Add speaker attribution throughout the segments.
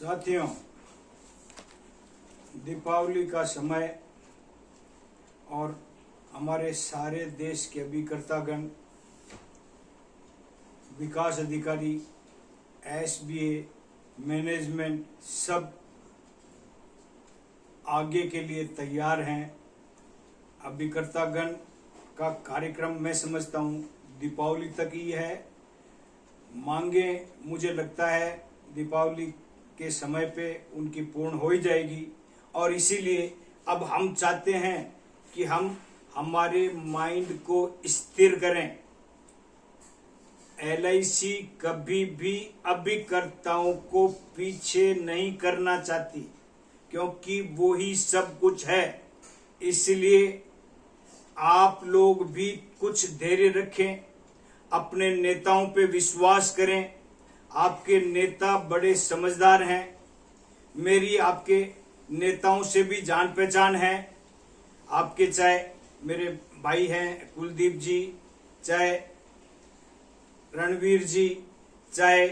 Speaker 1: साथियों, दीपावली का समय और हमारे सारे देश के अभिकर्तागण, विकास अधिकारी, एसबीए, मैनेजमेंट सब आगे के लिए तैयार हैं। अभिकर्तागण का कार्यक्रम मैं समझता हूँ दीपावली तक ही है। मांगे मुझे लगता है दीपावली के समय पे उनकी पूर्ण हो ही जाएगी और इसीलिए अब हम चाहते हैं कि हम हमारे माइंड को स्थिर करें। LIC कभी भी अभिकर्ताओं को पीछे नहीं करना चाहती क्योंकि वो ही सब कुछ है। इसलिए आप लोग भी कुछ धैर्य रखें, अपने नेताओं पे विश्वास करें। आपके नेता बड़े समझदार हैं। मेरी आपके नेताओं से भी जान पहचान है। आपके चाहे मेरे भाई हैं कुलदीप जी, चाहे रणवीर जी, चाहे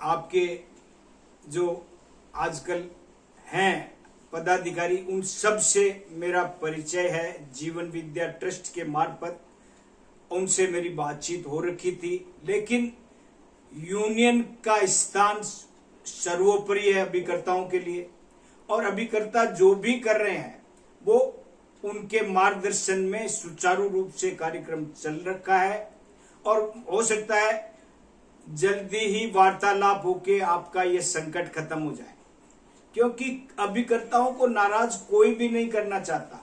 Speaker 1: आपके जो आजकल हैं पदाधिकारी, उन सब से मेरा परिचय है। जीवन विद्या ट्रस्ट के मार्फत उनसे मेरी बातचीत हो रखी थी, लेकिन यूनियन का स्थान सर्वोपरि है अभिकर्ताओं के लिए और अभिकर्ता जो भी कर रहे हैं वो उनके मार्गदर्शन में सुचारू रूप से कार्यक्रम चल रखा है और हो सकता है जल्दी ही वार्तालाप होके आपका ये संकट खत्म हो जाए, क्योंकि अभिकर्ताओं को नाराज कोई भी नहीं करना चाहता।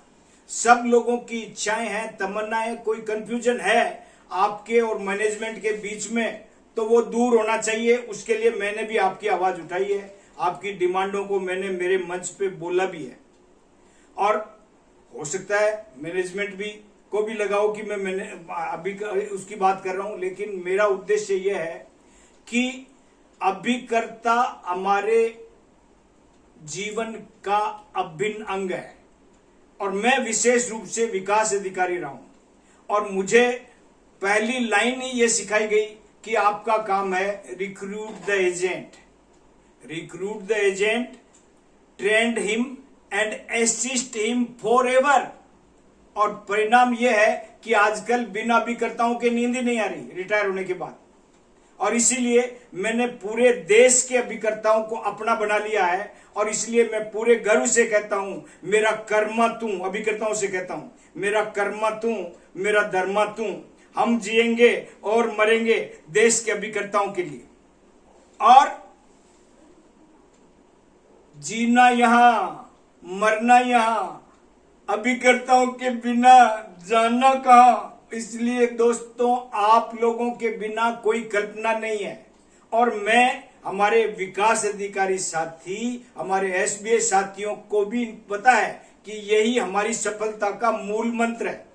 Speaker 1: सब लोगों की इच्छाएं हैं, तमन्नाएं, कोई कंफ्यूजन है आपके और मैनेजमेंट के बीच में तो वो दूर होना चाहिए। उसके लिए मैंने भी आपकी आवाज उठाई है, आपकी डिमांडों को मैंने मेरे मंच पे बोला भी है और हो सकता है मैनेजमेंट भी को भी लगाओ कि मैंने अभी उसकी बात कर रहा हूं, लेकिन मेरा उद्देश्य यह है कि अभिकर्ता हमारे जीवन का अभिन्न अंग है और मैं विशेष रूप से विकास अधिकारी रहा हूं और मुझे पहली लाइन ही ये सिखाई गई कि आपका काम है recruit the agent, recruit the agent, trend him and assist him for ever. और परिणाम यह है कि आजकल बिना अभिकर्ताओं के नींद ही नहीं आ रही रिटायर होने के बाद, और इसीलिए मैंने पूरे देश के अभिकर्ताओं को अपना बना लिया है और इसलिए मैं पूरे गर्व से कहता हूं मेरा कर्मा तू, अभिकर्ताओं से कहता हूं मेरा कर्मा तू, मेरा धर्मा तू। हम जिएंगे और मरेंगे देश के अभिकर्ताओं के लिए, और जीना यहां मरना यहां, अभिकर्ताओं के बिना जाना कहां। इसलिए दोस्तों, आप लोगों के बिना कोई कल्पना नहीं है और मैं हमारे विकास अधिकारी साथी, हमारे SBA साथियों को भी पता है कि यही हमारी सफलता का मूल मंत्र है।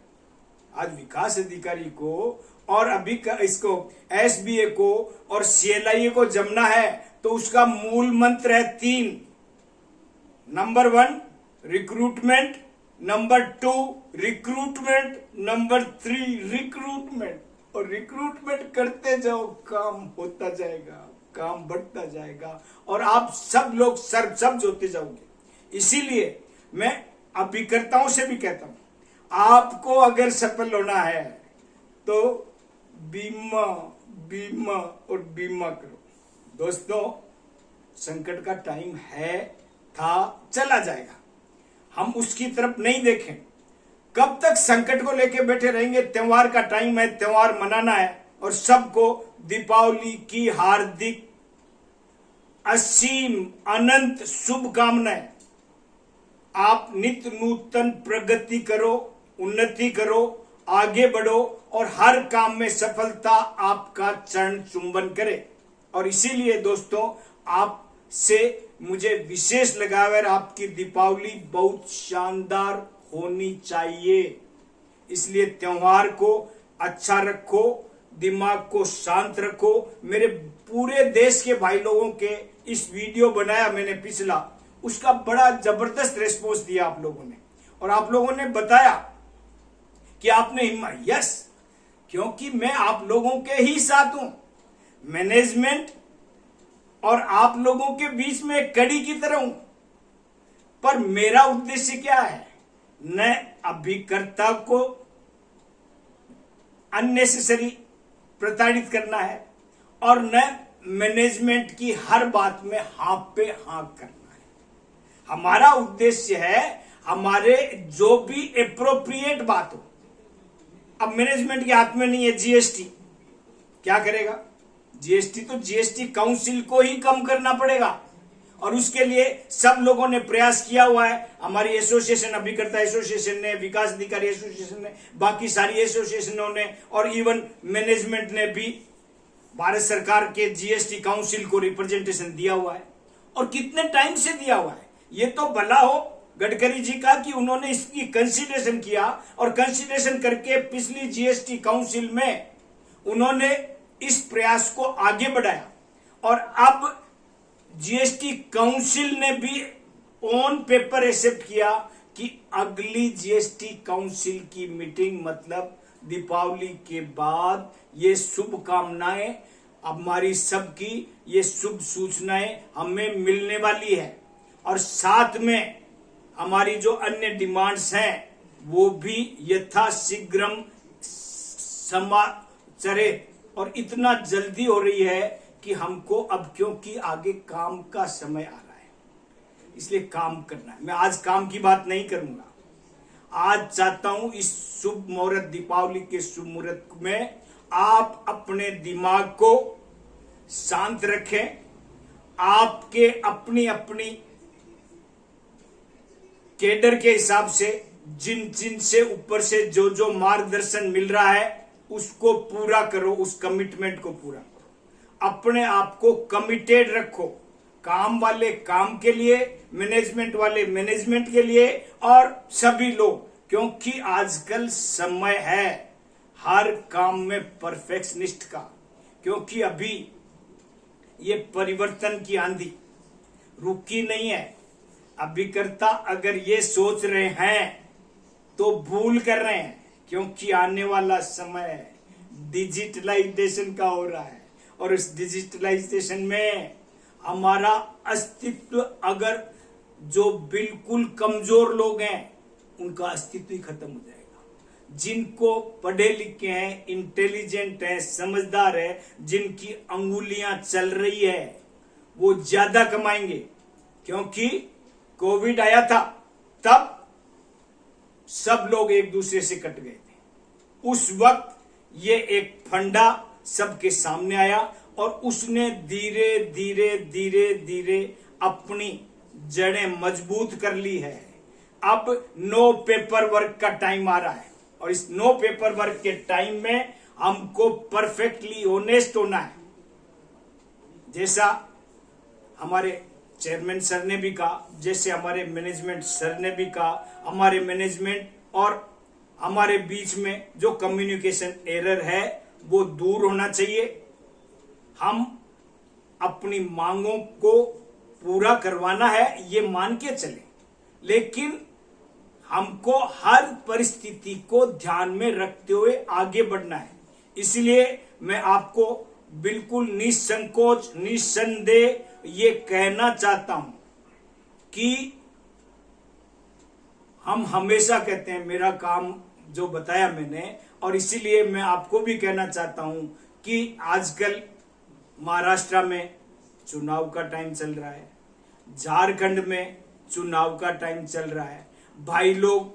Speaker 1: आज विकास अधिकारी को और अभी इसको SBA को और CLIA को जमना है तो उसका मूल मंत्र है 3। Number 1 recruitment, number 2 recruitment, number 3 recruitment. और रिक्रूटमेंट करते जाओ, काम होता जाएगा, काम बढ़ता जाएगा और आप सब लोग सर्वसब्ज होते जाओगे। इसीलिए मैं अभिकर्ताओं से भी कहता हूं, आपको अगर सफल होना है तो बीमा बीमा और बीमा करो। दोस्तों, संकट का टाइम है, था, चला जाएगा। हम उसकी तरफ नहीं देखें। कब तक संकट को लेके बैठे रहेंगे? त्योहार का टाइम है, त्योहार मनाना है और सबको दीपावली की हार्दिक असीम अनंत शुभकामनाएं। आप नित्य नूतन प्रगति करो, उन्नति करो, आगे बढ़ो और हर काम में सफलता आपका चरण चुंबन करे। और इसीलिए दोस्तों, आपसे मुझे विशेष लगाव है, आपकी दीपावली बहुत शानदार होनी चाहिए। इसलिए त्योहार को अच्छा रखो, दिमाग को शांत रखो। मेरे पूरे देश के भाई लोगों के इस वीडियो बनाया मैंने पिछला, उसका बड़ा जबरदस्त रिस्पॉन्स दिया आप लोगों ने और आप लोगों ने बताया कि आपने हिम्मत, यस, क्योंकि मैं आप लोगों के ही साथ हूं। मैनेजमेंट और आप लोगों के बीच में एक कड़ी की तरह हूं। पर मेरा उद्देश्य क्या है? न अभिकर्ता को अननेसेसरी प्रताड़ित करना है और न मैनेजमेंट की हर बात में हाँ पे हाँ करना है। हमारा उद्देश्य है हमारे जो भी एप्रोप्रिएट बात हो। अब मैनेजमेंट के हाथ में नहीं है। जीएसटी क्या करेगा? जीएसटी तो जीएसटी काउंसिल को ही कम करना पड़ेगा और उसके लिए सब लोगों ने प्रयास किया हुआ है। हमारी एसोसिएशन, अभिकर्ता एसोसिएशन ने, विकास अधिकारी एसोसिएशन ने, बाकी सारी एसोसिएशनों ने और इवन मैनेजमेंट ने भी भारत सरकार के जीएसटी काउंसिल को रिप्रेजेंटेशन दिया हुआ है। और कितने टाइम से दिया हुआ है। ये तो भला हो गडकरी जी का कि उन्होंने इसकी कंसीडरेशन किया और कंसीडरेशन करके पिछली जीएसटी काउंसिल में उन्होंने इस प्रयास को आगे बढ़ाया और अब जीएसटी काउंसिल ने भी ऑन पेपर एक्सेप्ट किया कि अगली जीएसटी काउंसिल की मीटिंग मतलब दीपावली के बाद ये शुभकामनाएं हमारी सबकी, ये शुभ सूचनाएं हमें मिलने वाली है और साथ में हमारी जो अन्य डिमांड्स हैं वो भी यथाशीघ्रम समाचरे और इतना जल्दी हो रही है कि हमको अब क्योंकि आगे काम का समय आ रहा है इसलिए काम करना है। मैं आज काम की बात नहीं करूंगा। आज चाहता हूं इस शुभ मुहूर्त, दीपावली के शुभ मुहूर्त में आप अपने दिमाग को शांत रखें। आपके अपनी अपनी केडर के हिसाब से जिन जिन से ऊपर से जो जो मार्गदर्शन मिल रहा है उसको पूरा करो, उस कमिटमेंट को पूरा करो। अपने आप को कमिटेड रखो, काम वाले काम के लिए, मैनेजमेंट वाले मैनेजमेंट के लिए और सभी लोग, क्योंकि आजकल समय है हर काम में परफेक्शनिस्ट का। क्योंकि अभी ये परिवर्तन की आंधी रुकी नहीं है। अभिकर्ता अगर ये सोच रहे हैं तो भूल कर रहे हैं, क्योंकि आने वाला समय डिजिटलाइजेशन का हो रहा है और इस डिजिटलाइजेशन में हमारा अस्तित्व, अगर जो बिल्कुल कमजोर लोग हैं उनका अस्तित्व ही खत्म हो जाएगा। जिनको पढ़े लिखे हैं, इंटेलिजेंट है, समझदार है, जिनकी अंगुलियां चल रही है वो ज्यादा कमाएंगे। क्योंकि कोविड आया था तब सब लोग एक दूसरे से कट गए थे। उस वक्त ये एक फंडा सबके सामने आया और उसने धीरे धीरे धीरे धीरे अपनी जड़ें मजबूत कर ली है। अब नो पेपर वर्क का टाइम आ रहा है और इस नो पेपर वर्क के टाइम में हमको परफेक्टली ऑनेस्ट होना है। जैसा हमारे चेयरमैन सर ने भी कहा, जैसे हमारे मैनेजमेंट सर ने भी कहा, हमारे मैनेजमेंट और हमारे बीच में जो कम्युनिकेशन एरर है वो दूर होना चाहिए। हम अपनी मांगों को पूरा करवाना है ये मान के चले, लेकिन हमको हर परिस्थिति को ध्यान में रखते हुए आगे बढ़ना है। इसलिए मैं आपको बिल्कुल निसंकोच निसंदेह ये कहना चाहता हूं कि हम हमेशा कहते हैं मेरा काम जो बताया मैंने, और इसीलिए मैं आपको भी कहना चाहता हूं कि आजकल महाराष्ट्र में चुनाव का टाइम चल रहा है, झारखंड में चुनाव का टाइम चल रहा है। भाई लोग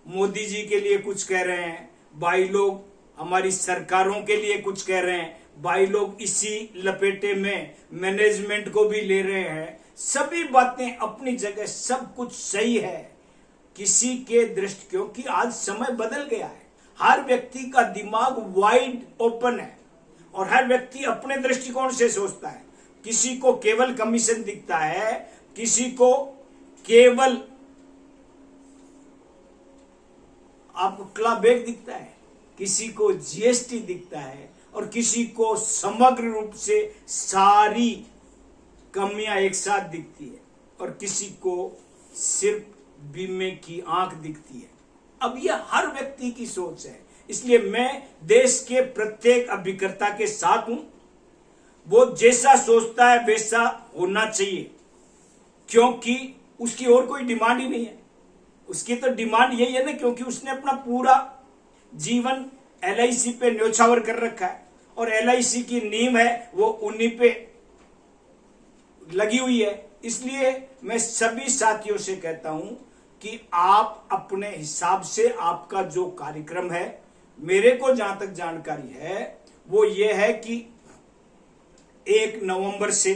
Speaker 1: मोदी जी के लिए कुछ कह रहे हैं, भाई लोग हमारी सरकारों के लिए कुछ कह रहे हैं, भाई लोग इसी लपेटे में मैनेजमेंट को भी ले रहे हैं। सभी बातें अपनी जगह, सब कुछ सही है किसी के दृष्टि, क्योंकि आज समय बदल गया है। हर व्यक्ति का दिमाग वाइड ओपन है और हर व्यक्ति अपने दृष्टिकोण से सोचता है। किसी को केवल कमीशन दिखता है, किसी को केवल आपको क्लाबैक दिखता है, किसी को जीएसटी दिखता है और किसी को समग्र रूप से सारी कमियां एक साथ दिखती है और किसी को सिर्फ बीमे की आंख दिखती है। अब यह हर व्यक्ति की सोच है। इसलिए मैं देश के प्रत्येक अभिकर्ता के साथ हूं। वो जैसा सोचता है वैसा होना चाहिए, क्योंकि उसकी और कोई डिमांड ही नहीं है। उसकी तो डिमांड यही है ना, क्योंकि उसने अपना पूरा जीवन LIC पे न्योछावर कर रखा है और LIC की नींव है वो उन्हीं पे लगी हुई है। इसलिए मैं सभी साथियों से कहता हूं कि आप अपने हिसाब से आपका जो कार्यक्रम है, मेरे को जहां तक जानकारी है वो ये है कि 1 नवंबर से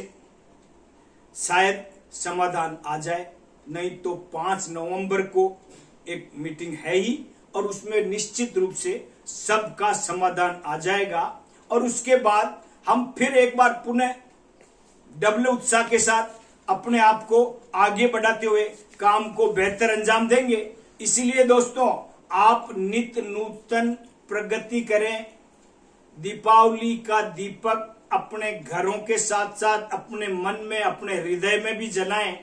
Speaker 1: शायद समाधान आ जाए, नहीं तो 5 नवंबर को एक मीटिंग है ही और उसमें निश्चित रूप से सबका समाधान आ जाएगा। और उसके बाद हम फिर एक बार पुनः डबल उत्साह के साथ अपने आप को आगे बढ़ाते हुए काम को बेहतर अंजाम देंगे। इसलिए दोस्तों, आप नित्य नूतन प्रगति करें, दीपावली का दीपक अपने घरों के साथ साथ अपने मन में, अपने हृदय में भी जलाएं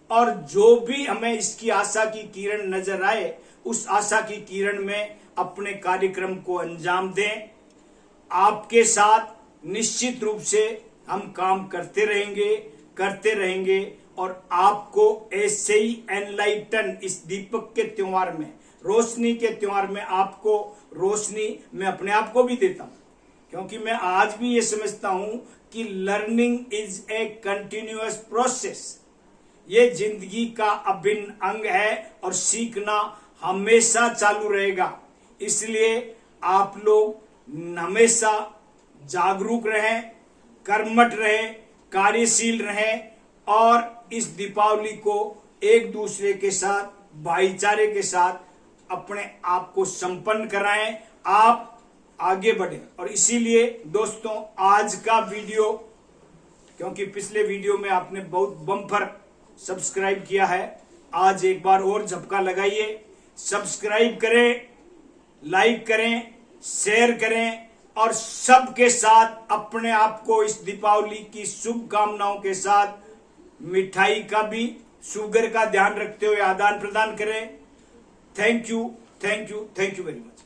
Speaker 1: और जो भी हमें इसकी आशा की किरण नजर आए उस आशा की किरण में अपने कार्यक्रम को अंजाम दें। आपके साथ निश्चित रूप से हम काम करते रहेंगे और आपको ऐसे ही एनलाइटन, इस दीपक के त्योहार में, रोशनी के त्योहार में आपको रोशनी मैं अपने आप को भी देता हूं, क्योंकि मैं आज भी ये समझता हूं कि learning is a continuous process. ये जिंदगी का अभिन्न अंग है और सीखना हमेशा चालू रहेगा। इसलिए आप लोग हमेशा जागरूक रहें, कर्मठ रहें, कार्यशील रहें और इस दीपावली को एक दूसरे के साथ, भाईचारे के साथ अपने आप को संपन्न कराएं, आप आगे बढ़े। और इसीलिए दोस्तों, आज का वीडियो, क्योंकि पिछले वीडियो में आपने बहुत बम्पर सब्सक्राइब किया है, आज एक बार और झपका लगाइए, सब्सक्राइब करें, लाइक करें, शेयर करें और सबके साथ अपने आप को इस दीपावली की शुभकामनाओं के साथ मिठाई का भी, शुगर का ध्यान रखते हुए आदान प्रदान करें। Thank you very much.